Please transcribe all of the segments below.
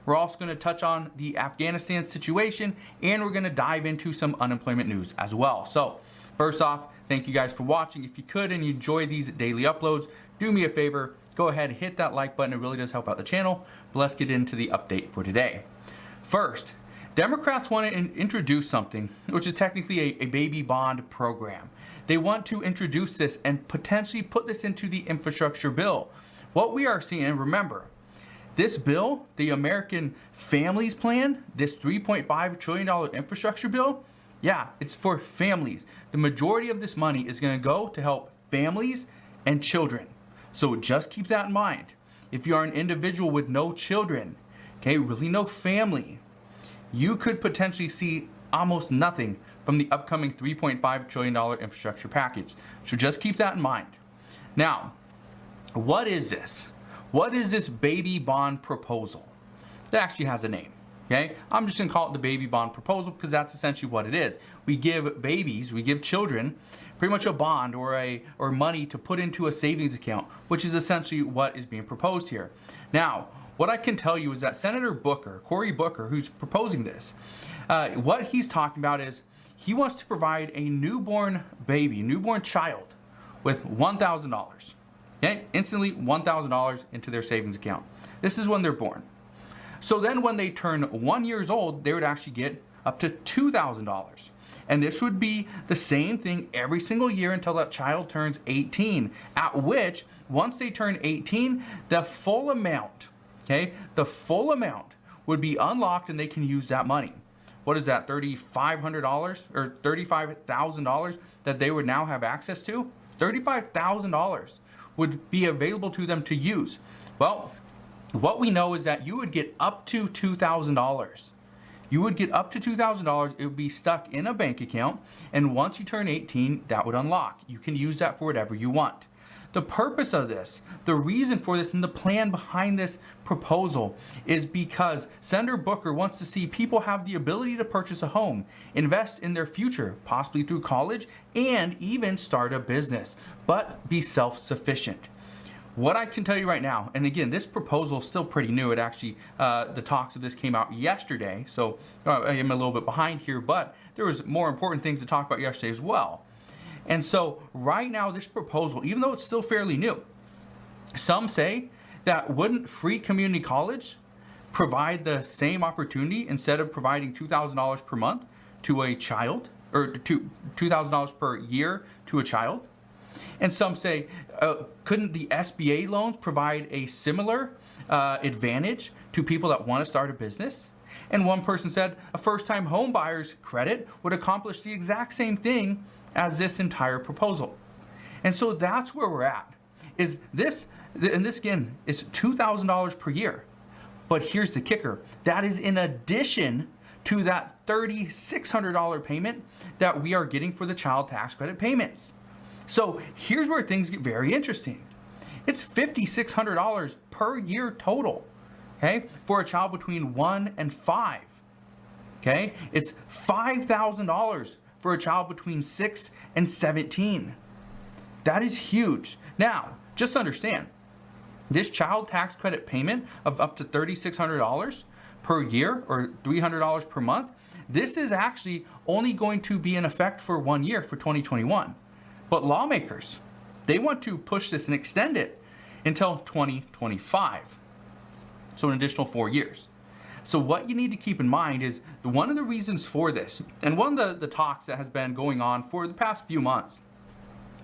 We're also going to touch on the Afghanistan situation, and we're going to dive into some unemployment news as well. So first off, thank you guys for watching. If you could and you enjoy these daily uploads, do me a favor, go ahead and hit that like button. It really does help out the channel. But let's get into the update for today. First, Democrats want to introduce something, which is technically a baby bond program. They want to introduce this and potentially put this into the infrastructure bill. What we are seeing, and remember, this bill, the American Families Plan, this $3.5 trillion infrastructure bill, yeah, it's for families. The majority of this money is going to go to help families and children. So just keep that in mind. If you are an individual with no children, okay, really no family, you could potentially see almost nothing from the upcoming $3.5 trillion infrastructure package. So just keep that in mind. Now, what is this? What is this baby bond proposal? It actually has a name. Okay, I'm just gonna call it the baby bond proposal because that's essentially what it is. We give babies, we give children pretty much a bond or money to put into a savings account, which is essentially what is being proposed here. Now, what I can tell you is that Senator Booker, Cory Booker, who's proposing this, what he's talking about is he wants to provide a newborn baby, newborn child with $1,000. Okay, instantly $1,000 into their savings account. This is when they're born. So then when they turn 1 year old, they would actually get up to $2,000. And this would be the same thing every single year until that child turns 18, at which, once they turn 18, the full amount, okay, the full amount would be unlocked and they can use that money. What is that, $3,500 or $35,000 that they would now have access to? $35,000 would be available to them to use. Well, what we know is that you would get up to $2,000. You would get up to $2,000. It would be stuck in a bank account. And once you turn 18, that would unlock. You can use that for whatever you want. The purpose of this, the reason for this, and the plan behind this proposal is because Senator Booker wants to see people have the ability to purchase a home, invest in their future, possibly through college, and even start a business, but be self-sufficient. What I can tell you right now, and again, this proposal is still pretty new. It actually, the talks of this came out yesterday, so I am a little bit behind here, but there was more important things to talk about yesterday as well. And so right now, this proposal, even though it's still fairly new, some say that wouldn't free community college provide the same opportunity instead of providing $2,000 per month to a child, or $2,000 per year to a child? And some say, couldn't the SBA loans provide a similar advantage to people that want to start a business? And one person said a first-time home buyer's credit would accomplish the exact same thing as this entire proposal. And so that's where we're at. Is this, and this again is $2,000 per year. But here's the kicker. That is in addition to that $3,600 payment that we are getting for the child tax credit payments. So here's where things get very interesting. It's $5,600 per year total, okay, for a child between 1 and 5. Okay, it's $5,000 for a child between 6 and 17. That is huge. Now, just understand, this child tax credit payment of up to $3,600 per year or $300 per month, this is actually only going to be in effect for 1 year, for 2021. But lawmakers, they want to push this and extend it until 2025. So an additional 4 years. So what you need to keep in mind is one of the reasons for this, and one of the talks that has been going on for the past few months,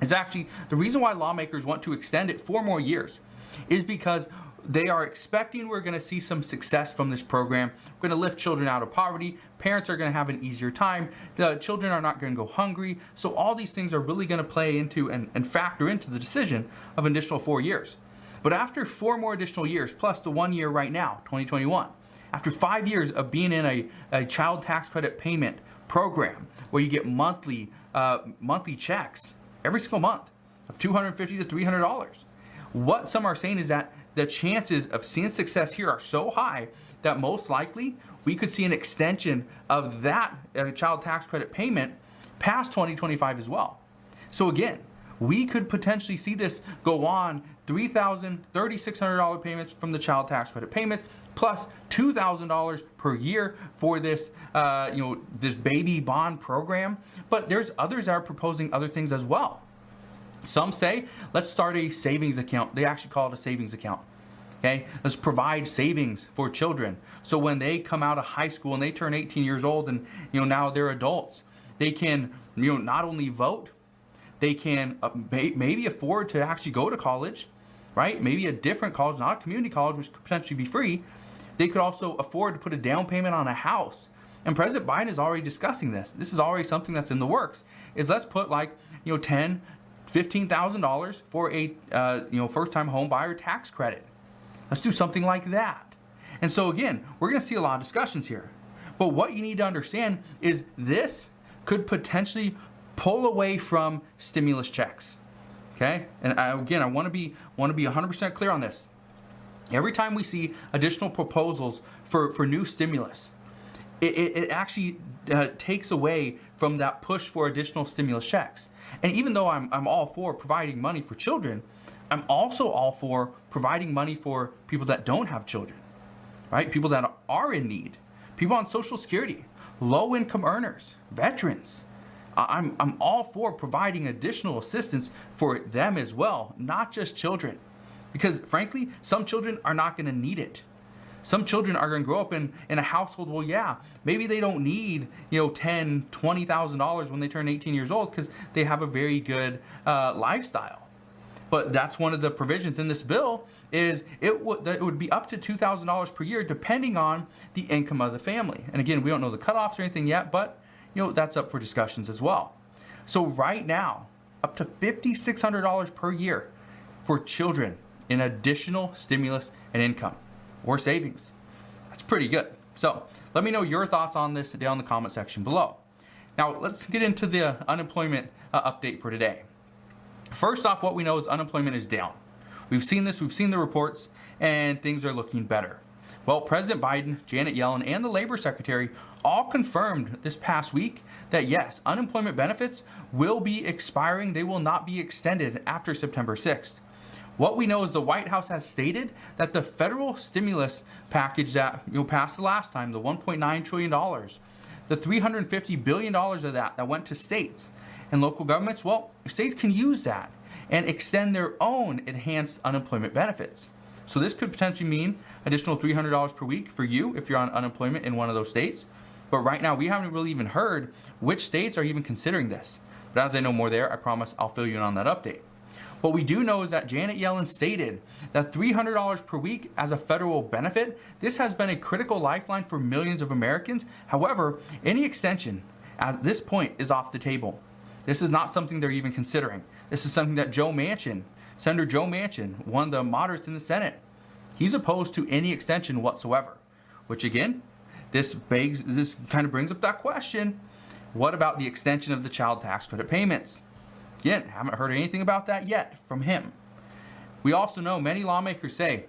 is actually the reason why lawmakers want to extend it 4 more years is because they are expecting we're going to see some success from this program. We're going to lift children out of poverty. Parents are going to have an easier time. The children are not going to go hungry. So all these things are really going to play into and factor into the decision of an additional 4 years. But after 4 more additional years, plus the 1 year right now, 2021, after 5 years of being in a child tax credit payment program where you get monthly checks every single month of $250 to $300, what some are saying is that the chances of seeing success here are so high that most likely we could see an extension of that child tax credit payment past 2025 as well. So again, we could potentially see this go on $3,000, $3,600 payments from the child tax credit payments, plus $2,000 per year for this, this baby bond program. But there's others that are proposing other things as well. Some say, let's start a savings account. They actually call it a savings account. Okay, let's provide savings for children. So when they come out of high school and they turn 18 years old and now they're adults, they can not only vote, they can maybe afford to actually go to college, right? Maybe a different college, not a community college, which could potentially be free. They could also afford to put a down payment on a house. And President Biden is already discussing this. This is already something that's in the works. Is let's put like $10,000, $15,000 for a first-time home buyer tax credit. Let's do something like that. And so again, we're going to see a lot of discussions here. But what you need to understand is this could potentially pull away from stimulus checks. Okay? And again, I want to be 100% clear on this. Every time we see additional proposals for new stimulus, it actually takes away from that push for additional stimulus checks. And even though I'm all for providing money for children, I'm also all for providing money for people that don't have children, right? People that are in need, people on Social Security, low-income earners, veterans. I'm all for providing additional assistance for them as well, not just children. Because frankly, some children are not going to need it. Some children are going to grow up in a household, well, yeah, maybe they don't need, $10,000, $20,000 when they turn 18 years old because they have a very good lifestyle. But that's one of the provisions in this bill is it would be up to $2,000 per year depending on the income of the family. And again, we don't know the cutoffs or anything yet, but that's up for discussions as well. So right now, up to $5,600 per year for children in additional stimulus and income or savings. That's pretty good. So let me know your thoughts on this down in the comment section below. Now let's get into the unemployment update for today. First off, what we know is unemployment is down. We've seen this, we've seen the reports, and things are looking better. Well, President Biden, Janet Yellen, and the Labor Secretary all confirmed this past week that yes, unemployment benefits will be expiring. They will not be extended after September 6th. What we know is the White House has stated that the federal stimulus package that passed the last time, the $1.9 trillion, the $350 billion of that went to states and local governments, well, states can use that and extend their own enhanced unemployment benefits. So this could potentially mean additional $300 per week for you if you're on unemployment in one of those states. But right now, we haven't really even heard which states are even considering this. But as I know more there, I promise I'll fill you in on that update. What we do know is that Janet Yellen stated that $300 per week as a federal benefit, this has been a critical lifeline for millions of Americans. However, any extension at this point is off the table. This is not something they're even considering. This is something that Senator Joe Manchin, one of the moderates in the Senate, he's opposed to any extension whatsoever. Which again, this kind of brings up that question. What about the extension of the child tax credit payments? Again, haven't heard anything about that yet from him. We also know many lawmakers say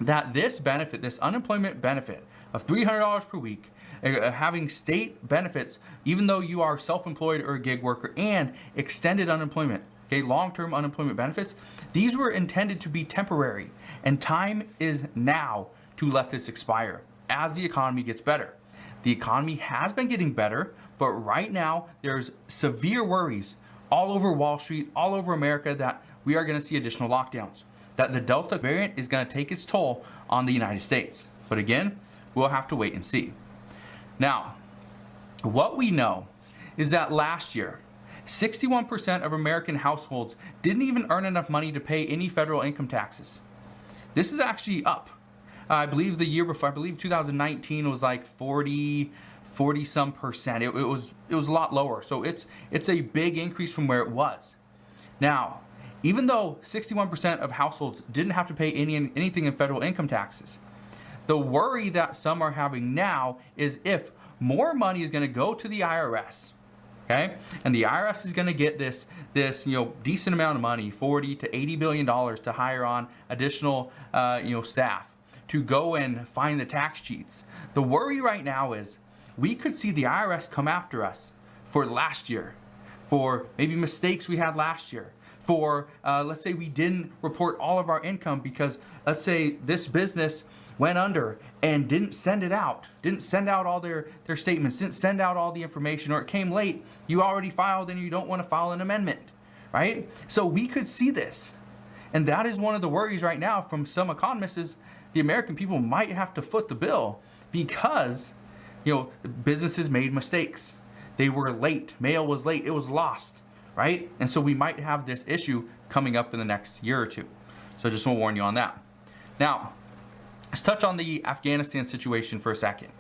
that this benefit, this unemployment benefit of $300 per week, having state benefits, even though you are self-employed or a gig worker, and extended unemployment, okay, long-term unemployment benefits, these were intended to be temporary, and time is now to let this expire as the economy gets better. The economy has been getting better, but right now there's severe worries all over Wall Street, all over America, that we are going to see additional lockdowns, that the Delta variant is going to take its toll on the United States. But again, we'll have to wait and see. Now, what we know is that last year, 61% of American households didn't even earn enough money to pay any federal income taxes. This is actually up. I believe the year before, 2019 was like 40 some percent. It was a lot lower. So it's a big increase from where it was. Now, even though 61% of households didn't have to pay anything in federal income taxes, the worry that some are having now is if more money is going to go to the IRS, okay, and the IRS is going to get this decent amount of money, $40 to $80 billion, to hire on additional staff to go and find the tax cheats. The worry right now is we could see the IRS come after us for last year for maybe mistakes we had last year, for let's say we didn't report all of our income because let's say this business went under and didn't send it out, didn't send out all their statements, didn't send out all the information, or it came late, you already filed and you don't want to file an amendment, right? So we could see this. And that is one of the worries right now from some economists is the American people might have to foot the bill because, businesses made mistakes. They were late. Mail was late. It was lost, right? And so we might have this issue coming up in the next year or two. So just want to warn you on that. Now, let's touch on the Afghanistan situation for a second.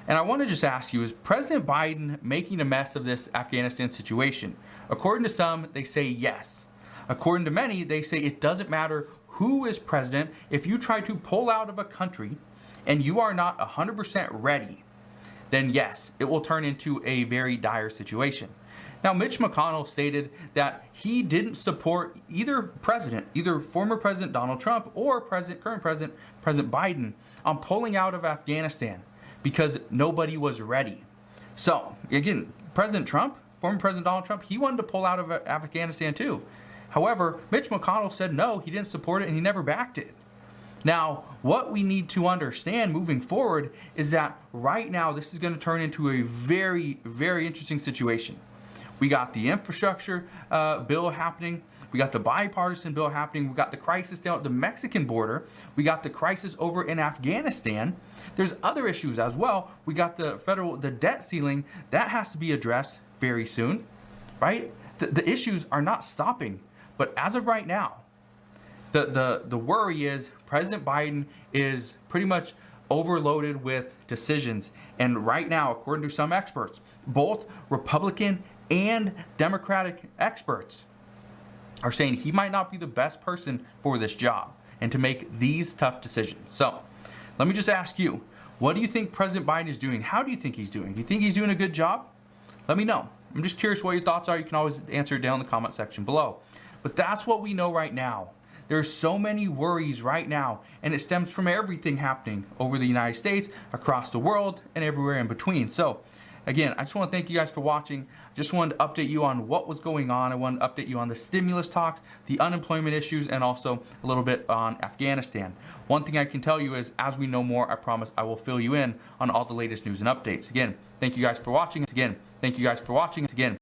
And I want to just ask you, is President Biden making a mess of this Afghanistan situation? According to some, they say yes. According to many, they say it doesn't matter who is president. If you try to pull out of a country and you are not 100% ready, then yes, it will turn into a very dire situation. Now, Mitch McConnell stated that he didn't support either former President Donald Trump or current President Biden on pulling out of Afghanistan because nobody was ready. So, again, former President Donald Trump, he wanted to pull out of Afghanistan too. However, Mitch McConnell said no, he didn't support it, and he never backed it. Now, what we need to understand moving forward is that right now this is going to turn into a very, very interesting situation. We got the infrastructure bill happening. We got the bipartisan bill happening. We got the crisis down at the Mexican border. We got the crisis over in Afghanistan. There's other issues as well. We got the debt ceiling. That has to be addressed very soon, right? The issues are not stopping. But as of right now, the worry is President Biden is pretty much overloaded with decisions. And right now, according to some experts, both Republican and Democratic experts are saying he might not be the best person for this job and to make these tough decisions. So let me just ask you, what do you think President Biden is doing? How do you think he's doing? Do you think he's doing a good job? Let me know. I'm just curious what your thoughts are. You can always answer it down in the comment section below. But that's what we know right now. There's so many worries right now, and it stems from everything happening over the United States, across the world, and everywhere in between. So, again, I just want to thank you guys for watching. I just wanted to update you on what was going on. I wanted to update you on the stimulus talks, the unemployment issues, and also a little bit on Afghanistan. One thing I can tell you is, as we know more, I promise I will fill you in on all the latest news and updates. Again, thank you guys for watching. Again, thank you guys for watching. Again,